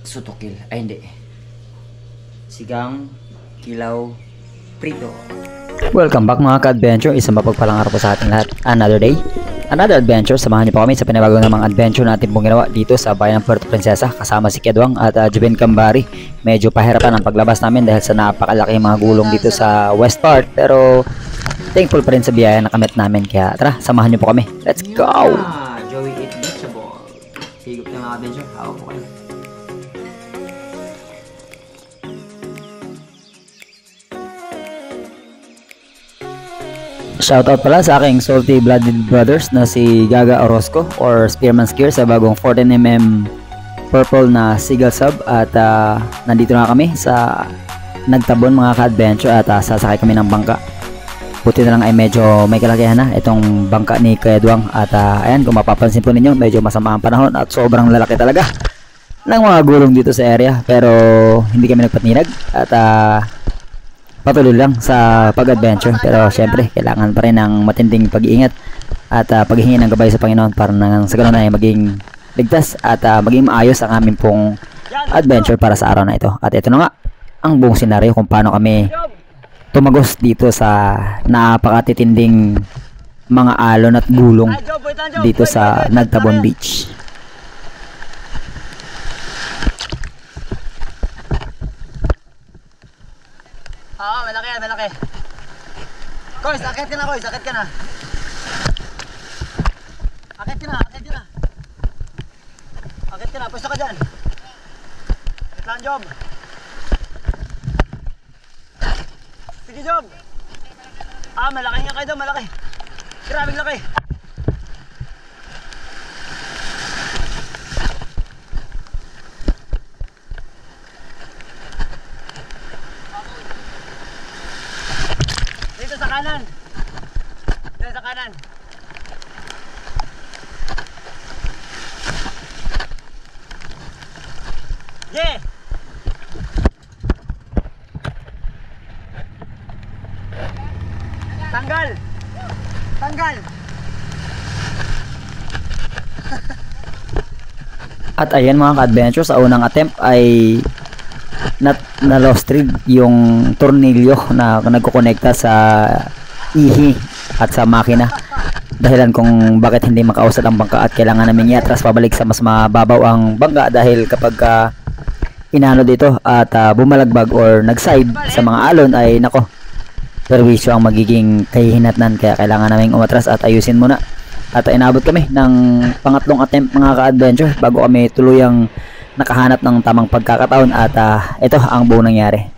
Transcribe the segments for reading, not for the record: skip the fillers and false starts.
Sutokil. Ay, hindi. Sigang kilaw prito. Welcome back mga ka-adventure. Isang mapagpalang araw po sa ating lahat. Another day, another adventure. Samahan niyo po kami sa pinabagong namang adventure natin pong ginawa dito sa bayan ng Puerto Princesa. Kasama si Kedwang at Juben Kambari. Medyo pahirapan ang paglabas namin dahil sa napakalaki mga gulong dito sa west part. Pero thankful pa rin sa biyaya na kamit namin. Kaya tara, samahan niyo po kami. Let's go! Joey eat vegetable. Higop na mga adventure. Hawak po kayo. Shoutout pala sa aking salty blooded brothers na si Gaga Orozco or Spearman's Gear sa bagong 14mm purple na Seagull sub. At nandito na kami sa Nagtabon mga ka-adventure at sasakay kami ng bangka. Buti na lang ay medyo may kalakihan na itong bangka ni Kedwang. At ayan, kung mapapansin po ninyo, medyo masama ang panahon at sobrang lalaki talaga ng mga gulong dito sa area. Pero hindi kami nagpatinag at patuloy lang sa pag-adventure. Pero syempre kailangan pa rin ng matinding pag-iingat at paghihingi ng gabay sa Panginoon para nang sa ganun ay maging ligtas at maging maayos ang aming pong adventure para sa araw na ito. At ito na nga ang buong senaryo kung paano kami tumagos dito sa napakatitinding mga alon at gulong dito sa Nagtabon Beach. Oo, malaki yan, malaki. Koy, sakit ka na, Koy, sakit ka na. Akit ka na, akit ka na. Akit ka na, pwesto ka dyan. Wait lang, Job. Sige, Job. Malaki nga kayo daw, malaki. Grabing laki. Dito sa kanan. Dito sa kanan. Yeah. Tanggal. Tanggal. At ayan mga ka-adventure, sa unang attempt ay na lost thread yung tornilyo na nagkukonekta sa ihi at sa makina, dahilan kung bakit hindi makausad ang bangka at kailangan namin iatras pabalik sa mas mababaw ang bangka dahil kapag inano dito at bumalagbag or nag-side sa mga alon ay nako, perwisyo ang magiging kahihinatnan. Kaya kailangan naming umatras at ayusin muna. At inabot kami ng pangatlong attempt mga ka-adventure bago kami tuluyang nakahanap ng tamang pagkakataon. At ito ang buong nangyari.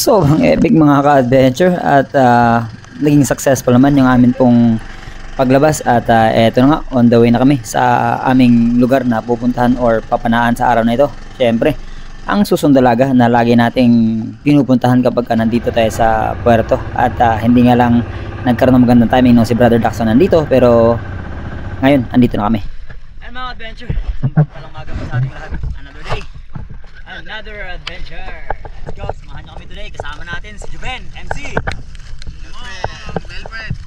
Sobrang epic mga ka-adventure at naging successful naman yung amin pong paglabas. At eto na nga, on the way na kami sa aming lugar na pupuntahan or papanaan sa araw na ito. Syempre, ang Susundalaga na lagi nating pinupuntahan kapag nandito tayo sa puerto. At hindi nga lang nagkaroon ng magandang timing nung si Brother Daxon nandito, pero ngayon, andito na kami. And mga adventure, palang maga pa sa ating lahat. Another day, another adventure. Let's go, samahan nyo kami today. Kasama natin si Juben, MC.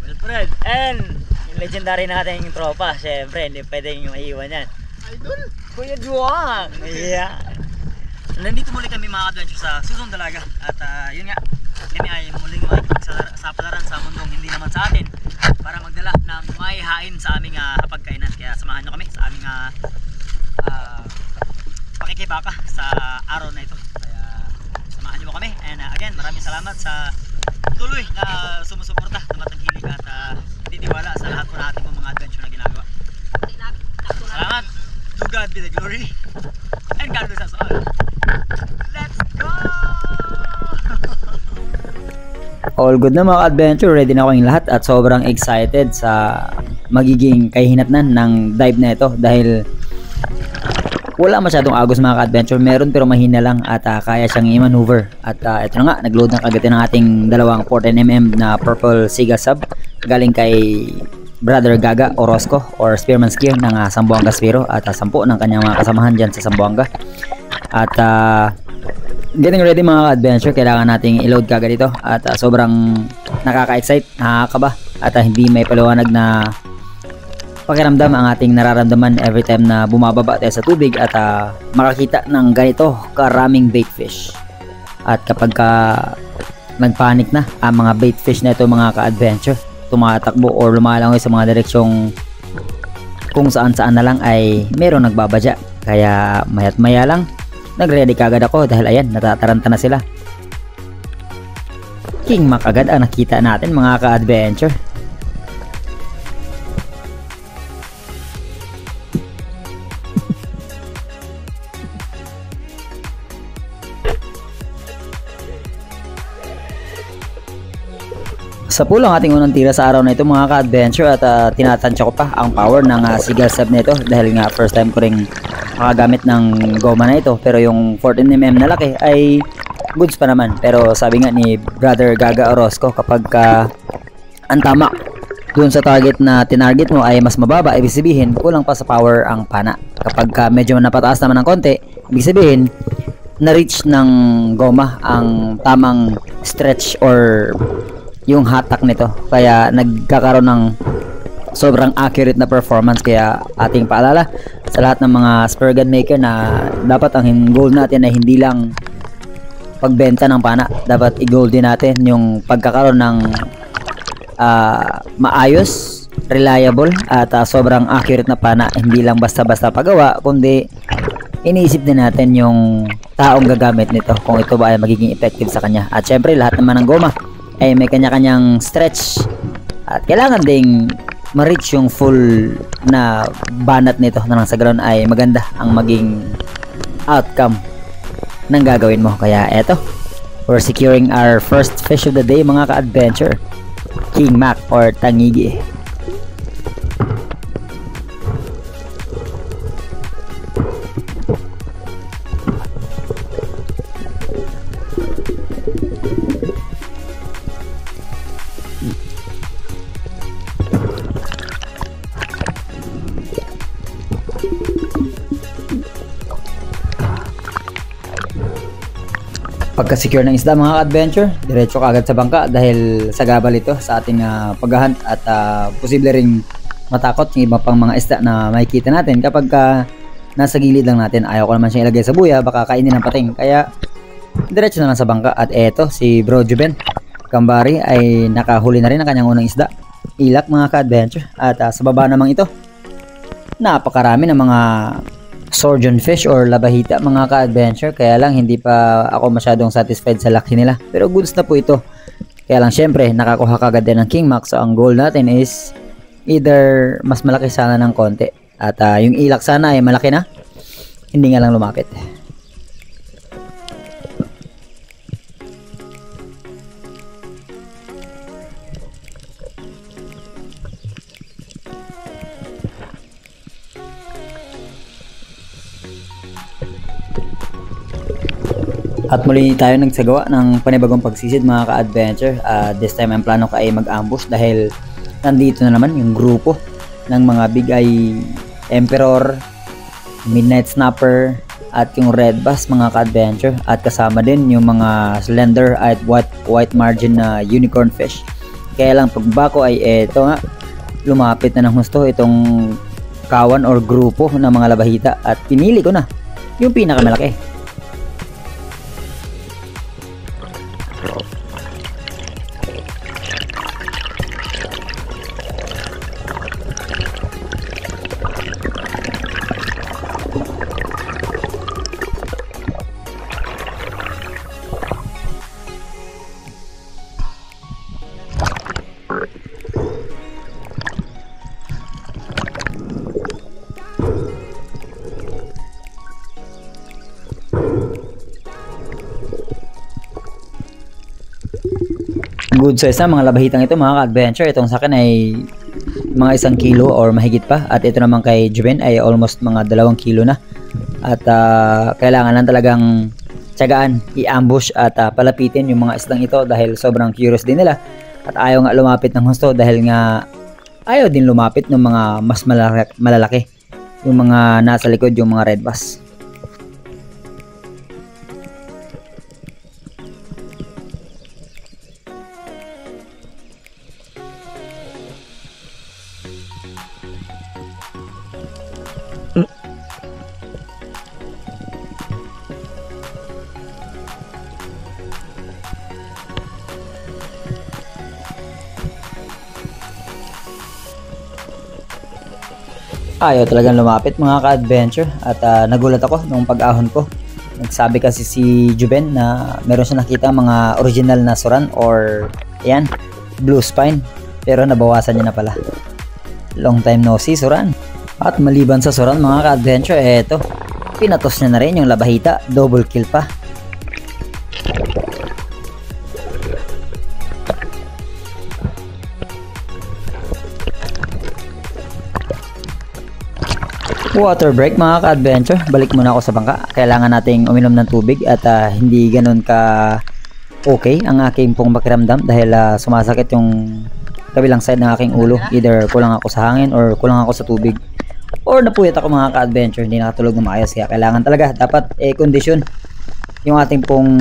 Wilfred. And yung legendary natin yung tropa. Siyempre, hindi pwedeng yung maiiwan yan. Idol! Kuya Juan! Yeah. Nandito muli kami mga adventure sa Susundalaga. At yun nga, kami ay muling sa palaran sa mundong hindi naman sa atin para magdala ng maihain sa aming hapagkainan. Kaya samahan nyo kami sa aming pakikibaka sa araw na ito. Samahan niyo kami. And again, maraming salamat sa tuloy na sumusuporta, na matangkilig at titiwala sa lahat po natin ng mga adventure na ginagawa. Salamat. To God be the glory. And God bless us all. Let's go! All good na mga adventure, ready na akong lahat at sobrang excited sa magiging kahihinatnan ng dive na ito dahil wala masyadong agos mga ka-adventure, meron pero mahina lang at kaya siyang i-maneuver. At ito na nga, nagload ng kagad ng ating dalawang 14mm na purple Seagull sub galing kay Brother Gaga Orozco or Spearman's Gear ng Zamboanga Sphero at 10 ng kanyang mga kasamahan dyan sa Zamboanga. At getting ready mga ka-adventure, kailangan nating i-load kagad ito at sobrang nakaka-excite, nakakaba at hindi may paliwanag na pakiramdam ang ating nararamdaman every time na bumababa tayo sa tubig at makakita ng ganito karaming bait fish. At kapag nagpanik na ang mga bait fish na ito mga ka-adventure, tumatakbo or lumalangoy sa mga direksyong kung saan na lang ay meron nagbabadya. Kaya mayat maya lang nagready kagad ako dahil ayan, natataranta na sila. King Mac agad ang nakita natin mga ka-adventure. Sa pulang ating unang tira sa araw na ito mga ka-adventure at tinatansya ko pa ang power ng Seagull sub nito dahil nga first time ko ring makagamit ng goma na ito, pero yung 14mm na laki ay goods pa naman. Pero sabi nga ni Brother Gaga Orozco, kapag ang tama dun sa target na tinarget mo ay mas mababa, ibig sabihin kulang pa sa power ang pana. Kapag medyo napataas naman ng konti, ibig sabihin na-reach ng goma ang tamang stretch or yung hatak nito, kaya nagkakaroon ng sobrang accurate na performance. Kaya ating paalala sa lahat ng mga spear gun maker na dapat ang goal natin ay hindi lang pagbenta ng pana, dapat i-goal din natin yung pagkakaroon ng maayos, reliable at sobrang accurate na pana. Hindi lang basta-basta pagawa, kundi iniisip din natin yung taong gagamit nito kung ito ba ay magiging effective sa kanya. At syempre lahat naman ng goma ay may kanya-kanyang stretch at kailangan ding ma-reach yung full na banat nito na sa ganoon ay maganda ang maging outcome ng gagawin mo. Kaya eto, we're securing our first fish of the day mga ka-adventure, King Mac or Tangigi. Pagka-secure ng isda mga ka-adventure, diretso kagad sa bangka dahil sagabal ito sa ating paghahunt at posible ring matakot yung iba pang mga isda na makikita natin kapag nasa gilid lang natin. Ayaw ko naman siyang ilagay sa buya, baka kainin ng pating, kaya diretso na lang sa bangka. At eto, si Bro Juben Kambari ay nakahuli na rin ang kanyang unang isda, ilak mga ka-adventure. At sa baba namang ito, napakarami ng mga surgeon fish or labahita mga ka-adventure, kaya lang hindi pa ako masyadong satisfied sa laki nila, pero goods na po ito. Kaya lang syempre nakakuha kagad din ng King Mac, so ang goal natin is either mas malaki sana ng konti at yung ilak sana ay malaki na, hindi nga lang lumapit. At muli tayo nagsagawa ng panibagong pagsisid mga ka-adventure. This time ang plano ko ay mag-ambush dahil nandito na naman yung grupo ng mga Big Eye Emperor, Midnight Snapper at yung Red Bass mga ka-adventure. At kasama din yung mga slender at white margin na unicorn fish. Kaya lang pagbako ay eto nga, lumapit na ng husto itong kawan or grupo ng mga labahita at pinili ko na yung pinakamalaki. Good size na mga labahitang ito mga ka-adventure. Itong sa akin ay mga 1 kilo or mahigit pa, at ito naman kay Juben ay almost mga 2 kilo na. At kailangan lang talagang tiyagaan, i-ambush at palapitin yung mga isdang ito dahil sobrang curious din nila at ayaw nga lumapit ng husto dahil nga ayaw din lumapit ng mga mas malalaki, yung mga nasa likod, yung mga red bass. Ayaw talagang lumapit mga ka-adventure at nagulat ako nung pag-ahon ko. Nagsabi kasi si Juben na meron siya nakita mga original na suran or ayan, blue spine, pero nabawasan niya na pala. Long time no see suran. At maliban sa suran mga ka-adventure, eto, pinatos niya na rin yung labahita, double kill pa. Water break mga ka-adventure, balik muna ako sa bangka. Kailangan nating uminom ng tubig at hindi ganun ka okay ang aking pong pakiramdam dahil sumasakit yung kabilang side ng aking ulo. Either kulang ako sa hangin or kulang ako sa tubig or napuyat ako mga ka-adventure, hindi nakatulog na maayos. Kaya kailangan talaga dapat kondisyon yung ating pong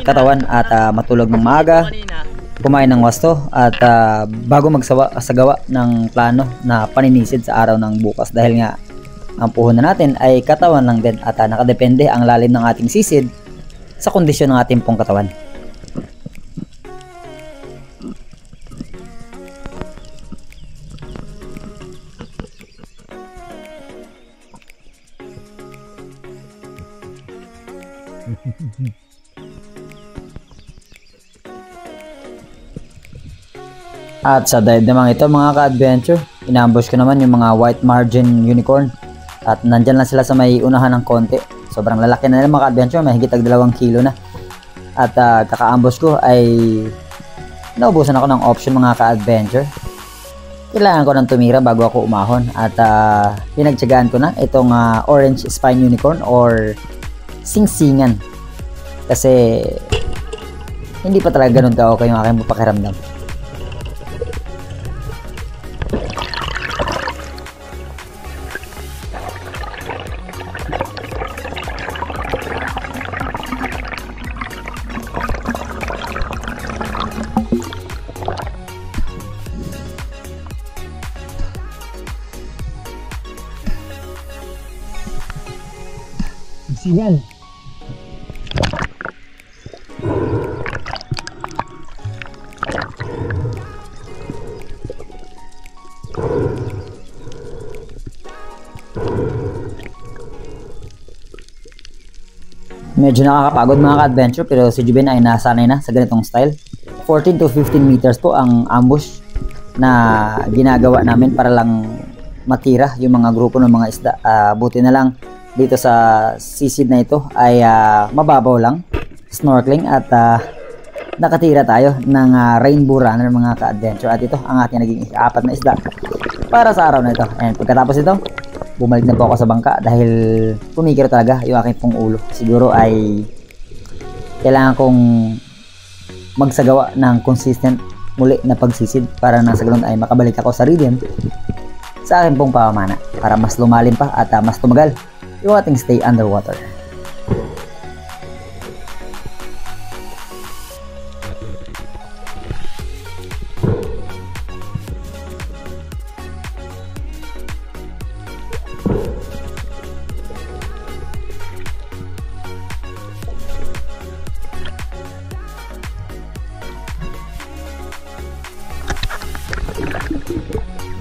katawan at matulog ng maaga, kumain ng wasto at bago magsagawa ng plano na paninisid sa araw ng bukas dahil nga ang puhunan natin ay katawan lang din at nakadepende ang lalim ng ating sisid sa kondisyon ng ating pong katawan. At sa dive naman ito mga ka-adventure, inambush ko naman yung mga white margin unicorn. At nandyan lang sila sa may unahan ng konti. Sobrang lalaki na nila mga ka-adventure, may higit 2 kilo na. At kaka-ambush ko ay naubusan ako ng option mga ka-adventure. Kailangan ko ng tumira bago ako umahon. At pinagtyagaan ko na itong orange spine unicorn or sing-singan. Kasi hindi pa talaga ganun ka-okay yung aking pakiramdam. Sinyal. Medyo nakakapagod mga ka-adventure pero si Juben ay nasanay na sa ganitong style. 14 to 15 meters po ang ambush na ginagawa namin para lang matira yung mga grupo ng mga isda. Buti na lang dito sa sisid na ito ay mababaw lang, snorkeling at nakatira tayo ng rainbow runner mga ka-adventure. At ito ang ating naging 4 na isda para sa araw na ito. And pagkatapos ito, bumalik na po ako sa bangka dahil pumikir talaga yung aking pong ulo. Siguro ay kailangan kong magsagawa ng consistent muli na pagsisid para nang sa ganun ay makabalik ako sa rhythm sa aking pong pamamana para mas lumalim pa at mas tumagal yung ating stay underwater.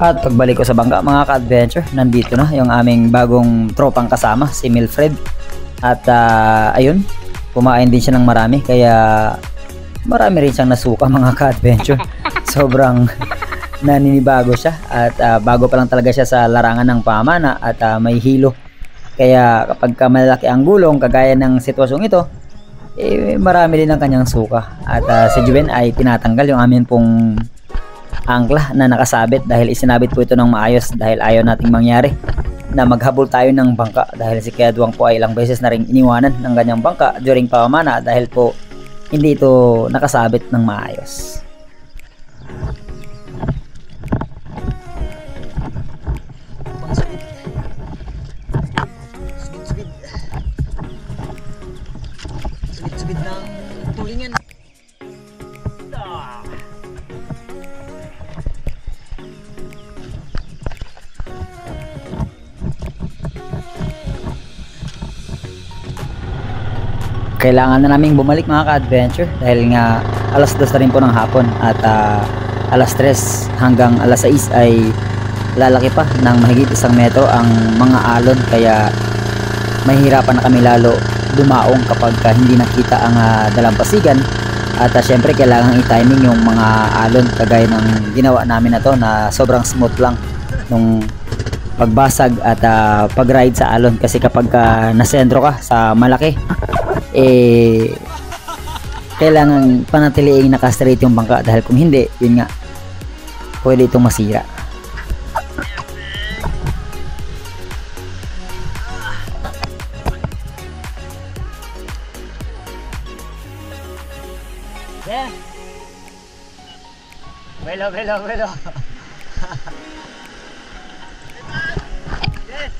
At pagbalik ko sa bangka mga ka-adventure, nandito na yung aming bagong tropang kasama, si Milfred. At ayun, kumain din siya ng marami, kaya marami rin siyang nasuka mga ka-adventure. Sobrang naninibago siya at bago pa lang talaga siya sa larangan ng pamana at may hilo. Kaya kapag malaki ang gulong, kagaya ng sitwasyong ito, marami din ang kanyang suka. At si Juben ay tinatanggal yung amin pong angkla na nakasabit dahil isinabit po ito ng maayos dahil ayaw nating mangyari na maghabol tayo ng bangka dahil si Kuya Duwang po ay ilang beses na rin iniwanan ng ganyang bangka during pamamana dahil po hindi ito nakasabit ng maayos. Sugid ng tulingan. Kailangan na naming bumalik mga ka-adventure dahil nga alas 2 na rin po ng hapon at alas 3 hanggang alas 6 ay lalaki pa ng mahigit 1 metro ang mga alon, kaya mahihirapan na kami lalo dumaong kapag hindi nakita ang dalampasigan. At syempre kailangan i-timing yung mga alon kagaya ng ginawa namin na to na sobrang smooth lang nung pagbasag at pag-ride sa alon, kasi kapag nasentro ka sa malaki kailangan panatiliing naka-straight yung bangka dahil kung hindi, yun nga, pwede itong masira. Yeah. Belo. Yes.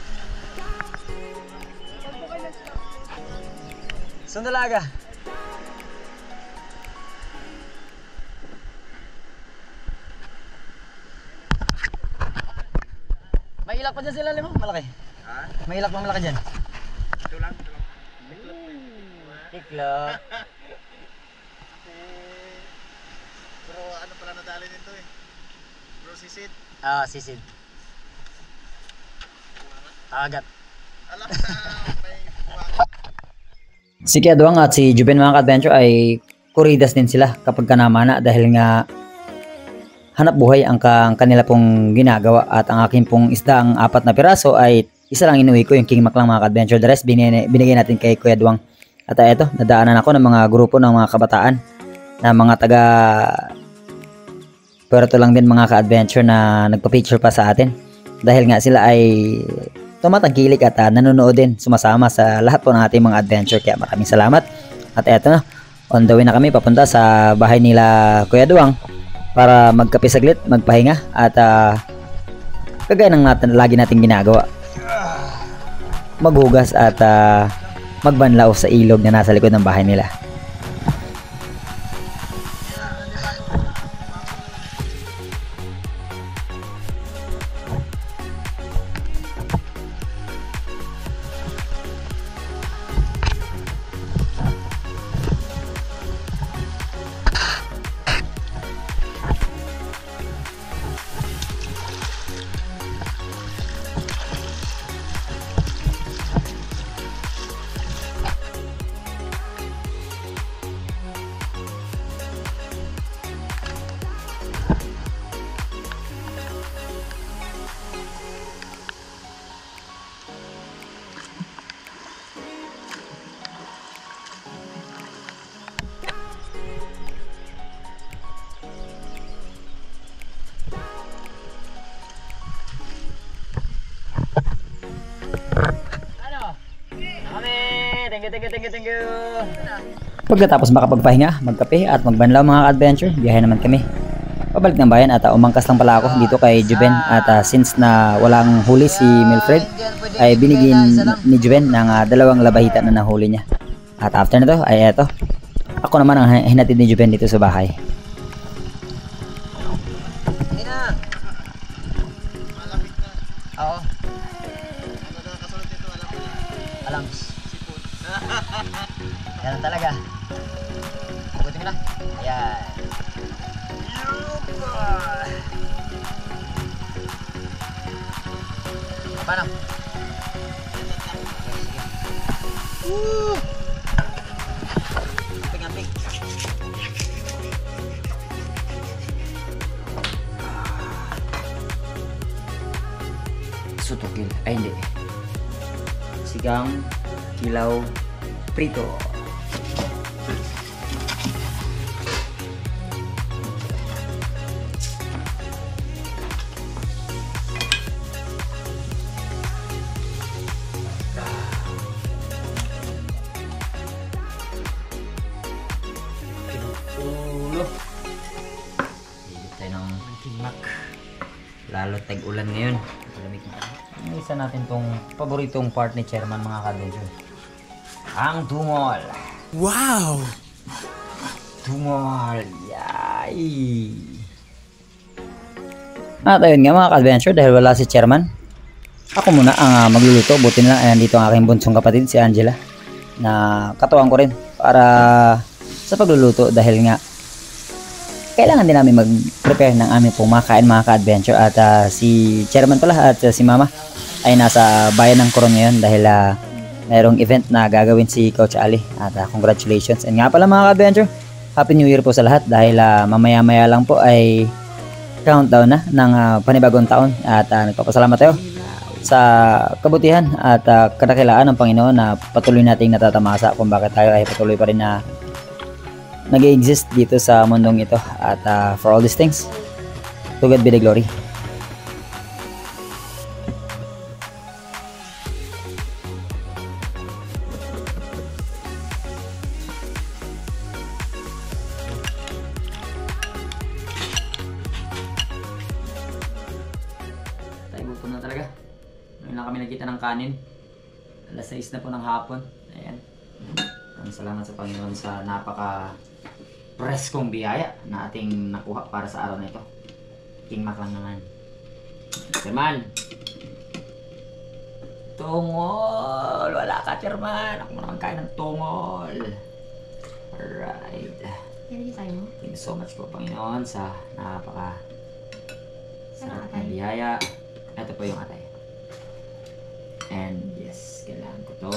Sundalaga. May ilak pa dyan sila, limo? Malaki. Ha? May ilak pa malaki dyan. Ito lang. Tiklop. Pero ano pala nadali nito eh? Bro, sisid. Sisid. Agat. Alam na may buwangan. Si Kuya Duwang at si Juben mga ka-adventure ay kuridas din sila kapag kanamana dahil nga hanap buhay ang kanila pong ginagawa. At ang akin pong isda, ang 4 na piraso, ay isa lang inuwi ko, yung king mac lang mga ka-adventure. The rest binigay natin kay Kuya Duwang. At eto, nadaanan ako ng mga grupo ng mga kabataan na mga taga Puerto lang din mga ka-adventure na nagpa-picture pa sa atin dahil nga sila ay tumatangkilik at nanonood din, sumasama sa lahat po ng ating mga adventure, kaya maraming salamat. At eto na, on the way na kami papunta sa bahay nila Kuya Duwang para magkape saglit, magpahinga at kagaya ng lagi nating ginagawa, maghugas at magbanlaw sa ilog na nasa likod ng bahay nila. Thank you. Pagkatapos makapagpahinga, magkape at magbanlaw mga ka-adventure, biyahe naman kami pabalik ng bayan. At umangkas lang pala ako dito kay Juben at since na walang huli si Milfred, ay binigyan ni Juben ng 2 labahita na nahuli niya. At after na to ay eto, ako naman ang hinatid ni Juben dito sa bahay. Malapit na. Oo. Ano na kasunod nito, alam mo na. Alam. Sipon. Ganun talaga. Ikutin mo na. Ayan. Paano? Woo! Amping. Sutukil, ay hindi, sigang kilaw prito. tayo ng King-Mac. Lalo tag-ulan ngayon. Malamig na. Isa natin tong paboritong part ni Chairman mga ka-adventure. Ang tungol. Wow! Tungol. Yay! At ayun nga mga ka-adventure, dahil wala si Chairman, ako muna ang magluluto. Buti na lang, ayan dito ang aking bunsong kapatid, si Angela, na katuwang ko rin para sa pagluluto dahil nga kailangan din namin mag-prepare ng aming pong makain mga ka-adventure. At si Chairman pala at si Mama ay nasa bayan ng Coron ngayon dahil mayroong event na gagawin si Coach Ali. At congratulations. And nga pala mga ka-adventure, Happy New Year po sa lahat dahil mamaya-maya lang po ay countdown na ng panibagong taon. At nagpapasalamat tayo sa kabutihan at kadakilaan ng Panginoon na patuloy nating natatamasa kung bakit tayo ay patuloy pa rin na nag-exist dito sa mundong ito. At for all these things, to God be the glory. Tayo gutom na talaga. Ngayon lang kami nagkita ng kanin. Alas 6 na po ng hapon. Ayan. Maraming salamat sa Panginoon sa napaka preskong biyaya na ating nakuha para sa araw na ito. King-Mac lang naman. Chairman! Tungol! Wala ka, Chairman! Ako mo naman kain ng tungol. Alright. Thank you so much po, Panginoon, sa napaka sarap na biyaya. Ito po yung atay. And yes, kailangan ko to.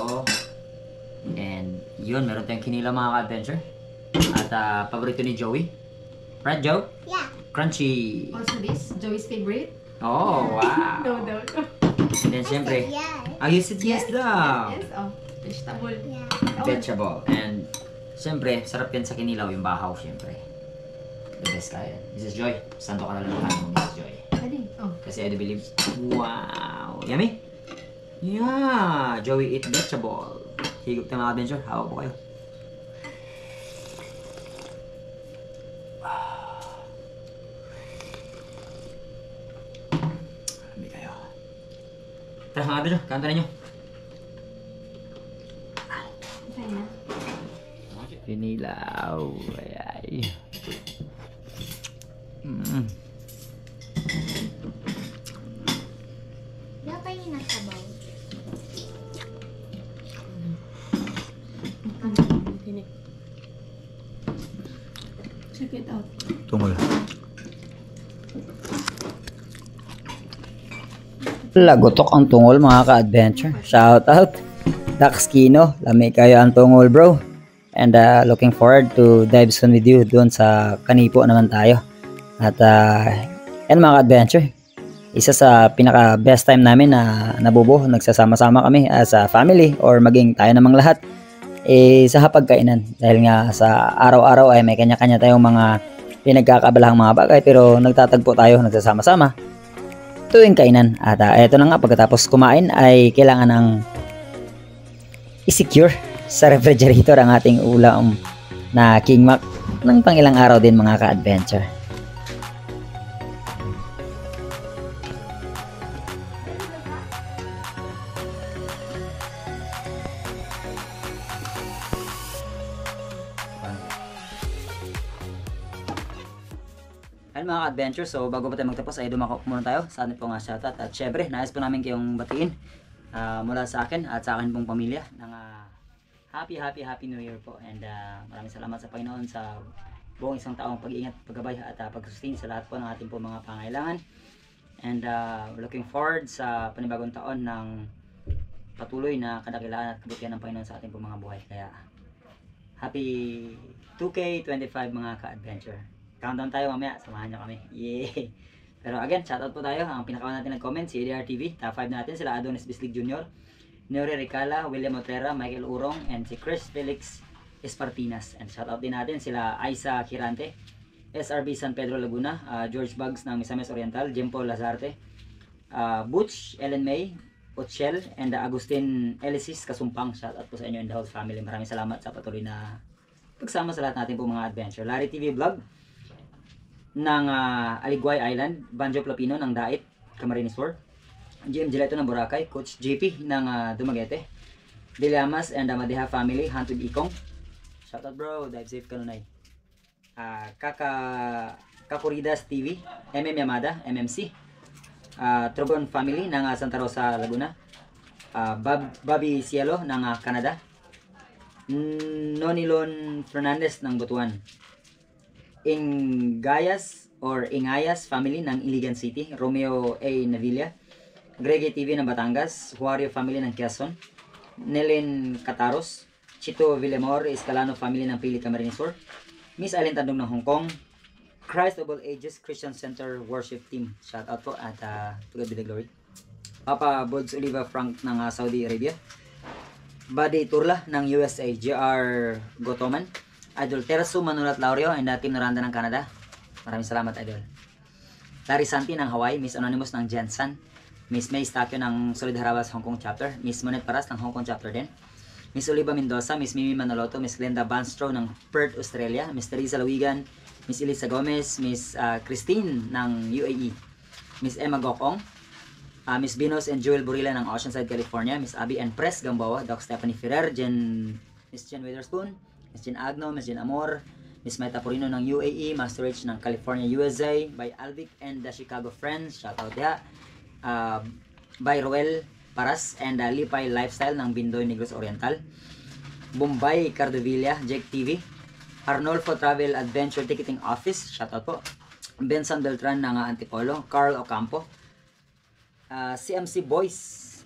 And yun, meron tayong kinila mga ka-adventure. At paborito ni Joey. Right, Joe? Yeah. Crunchy. Also this, Joey's favorite. Oh, wow. No. And then, syempre, Yeah. you said yes daw. Yes, oh, vegetable. Yeah. Vegetable. And, syempre, sarap yan sa kinilaw, yung bahaw, syempre. The best kaya. Mrs. Joy, santo ka na lang mo, Mrs. Joy. Pwede. Oh. Kasi I do believe, wow. Yummy? Yeah. Joey eat vegetable. Higop tayo mga adventure. Hawak po kayo. Sabi kayo. Tara mga adventure, kanta na nyo. Okay na. Pinilaw. Ay. Dapat yung nasa bowl. Check it out. Tungol. Lagotok ang tungol mga ka-adventure. Shout out. Dax Kino. Lami kayo ang tungol bro. And looking forward to dive soon with you doon sa Kanipo naman tayo. At yan mga ka-adventure. Isa sa pinaka best time namin na nabubo. Nagsasama-sama kami as a family or maging tayo namang lahat. Sa hapagkainan. Dahil nga sa araw-araw ay may kanya-kanya tayong mga pinagkakabalahang mga bagay. Pero nagtatagpo tayo, nagsasama-sama tuwing kainan. At eto na nga, pagkatapos kumain ay kailangan ng i-secure sa refrigerator ang ating ulam na King-Mac ng pangilang araw din mga ka-adventure. Ayun mga ka-adventure, so bago pa tayo magtapos ay dumako muna tayo sa ating pong shoutout. At syempre, nais po namin kayong batiin mula sa akin at sa akin pong pamilya ng happy New Year po. And maraming salamat sa Panginoon sa buong isang taong pag-iingat, paggabay at pag-sustain sa lahat po ng ating pong mga pangailangan. And looking forward sa panibagong taon ng patuloy na kadakilaan at kabutihan ng Panginoon sa ating pong mga buhay. Kaya happy 2K25 mga ka-adventure. Countdown tayo mamaya, samahan nyo kami. Yay! Pero again, shoutout po tayo. Ang pinakawa natin nag-comment, si ADR TV. Top 5 natin, sila Adonis Bislig Jr., Nery Ricala, William Otera, Michael Urong, and si Chris Felix Espartinas. And shoutout din natin sila Aiza Kirante, SRB San Pedro Laguna, George Bugs ng Misamis Oriental, Jim Paul Lazarte, Butch, Ellen May, Ochel, and Agustin Elisis Kasumpang. Shoutout po sa inyo and the whole family. Maraming salamat sa patuloy na pagsama sa lahat natin po mga adventure. Larry TV Vlog, ng Aligway Island, Banjo Filipino ng Dait, Camarines Sur, GM Gileto ng Boracay, Coach JP ng Dumaguete, Dillamas and Madeha family, Hantod Ikong. Shoutout bro, dive safe ka nunay. Kakuridas TV, MM Yamada, MMC, Trogon family ng Santa Rosa, Laguna, Bobby Cielo ng Canada, Nonilon Fernandez ng Butuan, Ingayas family ng Iligan City, Romeo A. Navilla, Greggy TV ng Batangas, Huario family ng Quezon, Nelen Cataros, Chito Villamor Escalano family ng Pili Camarines Sur, Miss Allen Tandong ng Hong Kong, Christ of All Ages Christian Center Worship Team, shout out po at to God be the glory. Papa Bods Oliva Frank ng Saudi Arabia, Buddy Turla ng USA, JR Gotoman, Idol Tersu Manulat Laurio and Team Noranda ng Canada. Maraming salamat Idol. Larry Santi ng Hawaii, Miss Anonymous ng Jensen, Miss May Stakyo ng Solid Harabas Hong Kong Chapter, Miss Monet Paras ng Hong Kong Chapter din, Miss Oliva Mendoza, Miss Mimi Manoloto, Miss Glenda Banstro ng Perth, Australia, Miss Teresa Lawigan, Miss Elisa Gomez, Miss Christine ng UAE, Miss Emma Gokong, Miss Binos and Joel Burila ng Oceanside, California, Miss Abby and Press Gamboa, Doc Stephanie Ferrer, Miss Jen Witherspoon, Miss Jen Agno, Miss Jen Amor, Miss Meta Purino ng UAE, Master Rich ng California, USA, by Alvic and the Chicago Friends, shoutout dia, by Roel Paras and Lipay Lifestyle ng Bindoy Negros Oriental, Bombay Cardovilla, Jake TV, Arnolfo Travel Adventure Ticketing Office, shoutout po, Benson Beltran ng Antipolo, Carl Ocampo, CMC Boys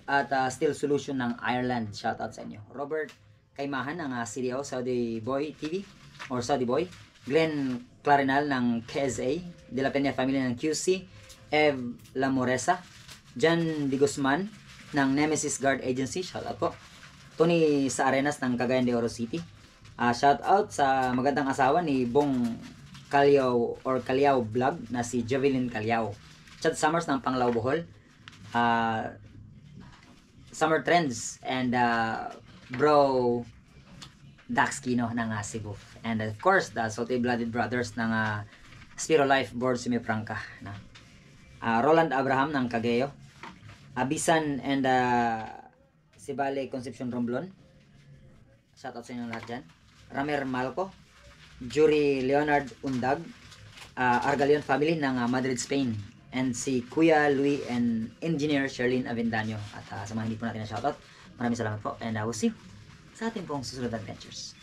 at Steel Solution ng Ireland, shoutout sa inyo, Robert Kaimahan ng CDO Saudi Boy TV or Saudi Boy, Glenn Clarinal ng KSA, De La Peña Family ng QC, Ev Lamoresa, Jan Di Guzman ng Nemesis Guard Agency, shoutout po, Tony sa Arenas ng Cagayan de Oro City, shoutout sa magandang asawa ni Bong Calyaw or Calyaw Vlog na si Javelin Calyaw, Chad Summers ng Panglao Bohol, Summer Trends and Bro Dax Kino ng Cebu, and of course the Salty Blooded Brothers ng Spiro Life Board Sumipranca na Roland Abraham ng Cagayo, Abisan and Sibale Concepcion Romblon, shoutout sa inyo lahat dyan, Ramer Malco, Jury Leonard Undag, Argalion family ng Madrid, Spain, and si Kuya Louie and Engineer Sherlyn Avendaño at sa mga hindi po natin na shoutout, maraming salamat po and we'll see you sa ating pong susunod adventures.